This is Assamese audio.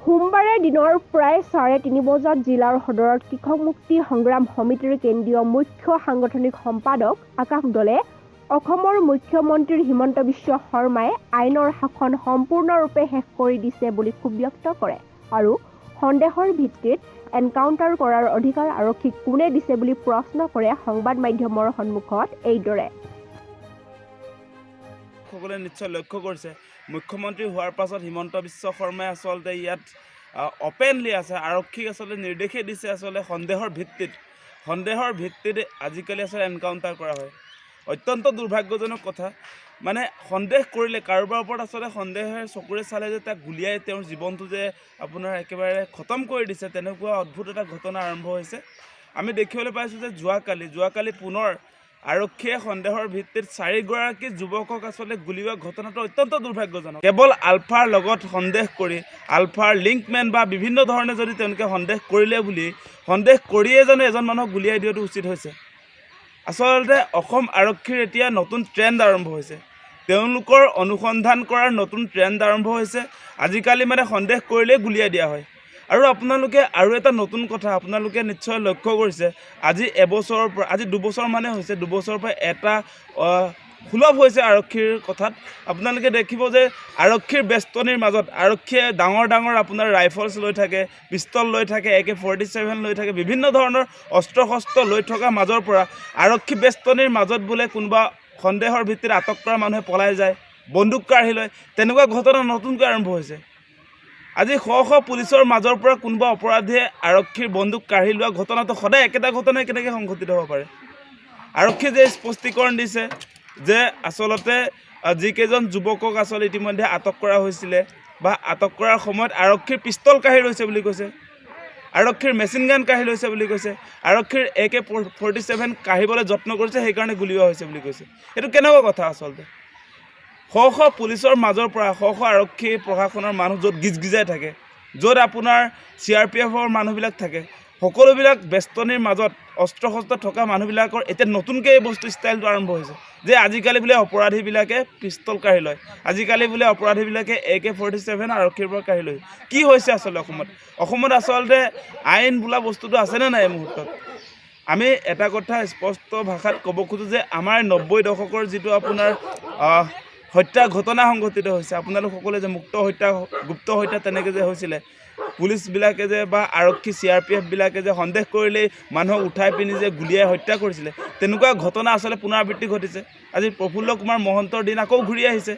সোমবাৰে দিনৰ প্ৰায় 3:30 বজাত জিলাৰ সদৰত কৃষক মুক্তি সংগ্ৰাম সমিতিৰ কেন্দ্ৰীয় মুখ্য সাংগঠনিক সম্পাদক আকাশ দলে অসমৰ মুখ্যমন্ত্ৰী হিমন্ত বিশ্ব শৰ্মাই আইনৰ শাসন সম্পূৰ্ণৰূপে শেষ কৰি দিছে বুলি ক্ষোভ ব্যক্ত কৰে আৰু সন্দেহৰ ভিত্তিত এনকাউণ্টাৰ কৰাৰ অধিকাৰ আৰক্ষীক কোনে দিছে বুলি প্ৰশ্ন কৰে সংবাদ মাধ্যমৰ সন্মুখত এইদৰে। সকলে নিশ্চয় লক্ষ্য কৰিছে মুখ্যমন্ত্ৰী হোৱাৰ পাছত হিমন্ত বিশ্ব শৰ্মাই আচলতে ইয়াত অপেনলি আছে আৰক্ষীক আচলতে নিৰ্দেশে দিছে আচলতে সন্দেহৰ ভিত্তিত আজিকালি আচলতে এনকাউণ্টাৰ কৰা হয়। অত্যন্ত দুৰ্ভাগ্যজনক কথা, মানে সন্দেহ কৰিলে কাৰোবাৰ ওপৰত আচলতে সন্দেহেৰে চকুৰে চালে যে তাক গুলিয়াই তেওঁৰ জীৱনটো যে আপোনাৰ একেবাৰে খতম কৰি দিছে, তেনেকুৱা অদ্ভুত এটা ঘটনা আৰম্ভ হৈছে। আমি দেখিবলৈ পাইছোঁ যে যোৱাকালি পুনৰ আৰক্ষীয়ে সন্দেহৰ ভিত্তিত 4গৰাকী যুৱকক আচলতে গুলিওৱা ঘটনাটো অত্যন্ত দুৰ্ভাগ্যজনক। কেৱল আলফাৰ লগত সন্দেহ কৰি আলফাৰ লিংকমেন বা বিভিন্ন ধৰণে যদি তেওঁলোকে সন্দেহ কৰিয়ে জানো এজন মানুহক গুলিয়াই দিয়াটো উচিত হৈছে। আচলতে অসম আৰক্ষীৰ এতিয়া নতুন ট্ৰেণ্ড আৰম্ভ হৈছে, তেওঁলোকৰ অনুসন্ধান কৰাৰ নতুন ট্ৰেণ্ড আৰম্ভ হৈছে। আজিকালি মানে সন্দেহ কৰিলেই গুলিয়াই দিয়া হয়। আৰু আপোনালোকে আৰু এটা নতুন কথা আপোনালোকে নিশ্চয় লক্ষ্য কৰিছে, আজি 2 বছৰ মানে হৈছে, 2 বছৰৰ পৰা এটা সুলভ হৈছে আৰক্ষীৰ কথাত। আপোনালোকে দেখিব যে আৰক্ষীৰ বেষ্টনীৰ মাজত আৰক্ষীয়ে ডাঙৰ আপোনাৰ ৰাইফলছ লৈ থাকে, পিষ্টল লৈ থাকে, AK-47 লৈ থাকে, বিভিন্ন ধৰণৰ অস্ত্ৰ শস্ত্ৰ লৈ থকাৰ মাজৰ পৰা আৰক্ষী বেষ্টনীৰ মাজত বোলে কোনোবা সন্দেহৰ ভিত্তিত আটক কৰা মানুহে পলাই যায়, বন্দুক কাঢ়ি লয়। তেনেকুৱা ঘটনা নতুনকৈ আৰম্ভ হৈছে। আজি শ পুলিচৰ মাজৰ পৰা কোনোবা অপৰাধীয়ে আৰক্ষীৰ বন্দুক কাঢ়ি লোৱা ঘটনাটো সদায় একেটা ঘটনাই কেনেকৈ সংঘটিত হ'ব পাৰে। আৰক্ষীয়ে যে স্পষ্টীকৰণ দিছে যে আচলতে যিকেইজন যুৱকক আচলতে ইতিমধ্যে আটক কৰা হৈছিলে বা আটক কৰাৰ সময়ত আৰক্ষীৰ পিষ্টল কাঢ়ি লৈছে বুলি কৈছে, আৰক্ষীৰ মেচিন গান কাঢ়ি লৈছে বুলি কৈছে, আৰক্ষীৰ AK-47 কাঢ়িবলৈ যত্ন কৰিছে, সেইকাৰণে গুলিওৱা হৈছে বুলি কৈছে। এইটো কেনেকুৱা কথা আচলতে? শ পুলিচৰ মাজৰ পৰা শ আৰক্ষী প্ৰশাসনৰ মানুহ য'ত গিজগিজাই থাকে, য'ত আপোনাৰ CRPFৰ মানুহবিলাক থাকে, সকলোবিলাক বেষ্টনীৰ মাজত অস্ত্ৰ শস্ত্ৰ থকা মানুহবিলাকৰ এতিয়া নতুনকৈ এই বস্তু ষ্টাইলটো আৰম্ভ হৈছে যে আজিকালি বোলে অপৰাধীবিলাকে পিষ্টল কাঢ়ি লয়, আজিকালি বোলে অপৰাধীবিলাকে AK-47 আৰক্ষীৰ পৰা কাঢ়ি লয়। কি হৈছে আচলতে অসমত আচলতে আইন বোলা বস্তুটো আছেনে নাই? এই মুহূৰ্তত আমি এটা কথা স্পষ্ট ভাষাত ক'ব খোজোঁ যে আমাৰ 90 দশকৰ যিটো আপোনাৰ হত্যা ঘটনা সংঘটিত হৈছে, আপোনালোক সকলোৱে যে গুপ্ত হত্যা তেনেকৈ যে হৈছিলে, পুলিচবিলাকে যে বা আৰক্ষী CRPFবিলাকে যে সন্দেহ কৰিলেই মানুহক উঠাই পিনি যে গুলিয়াই হত্যা কৰিছিলে, তেনেকুৱা ঘটনা আচলতে পুনৰাবৃত্তি ঘটিছে। আজি প্ৰফুল্ল কুমাৰ মহন্তৰ দিন আকৌ ঘূৰি আহিছে।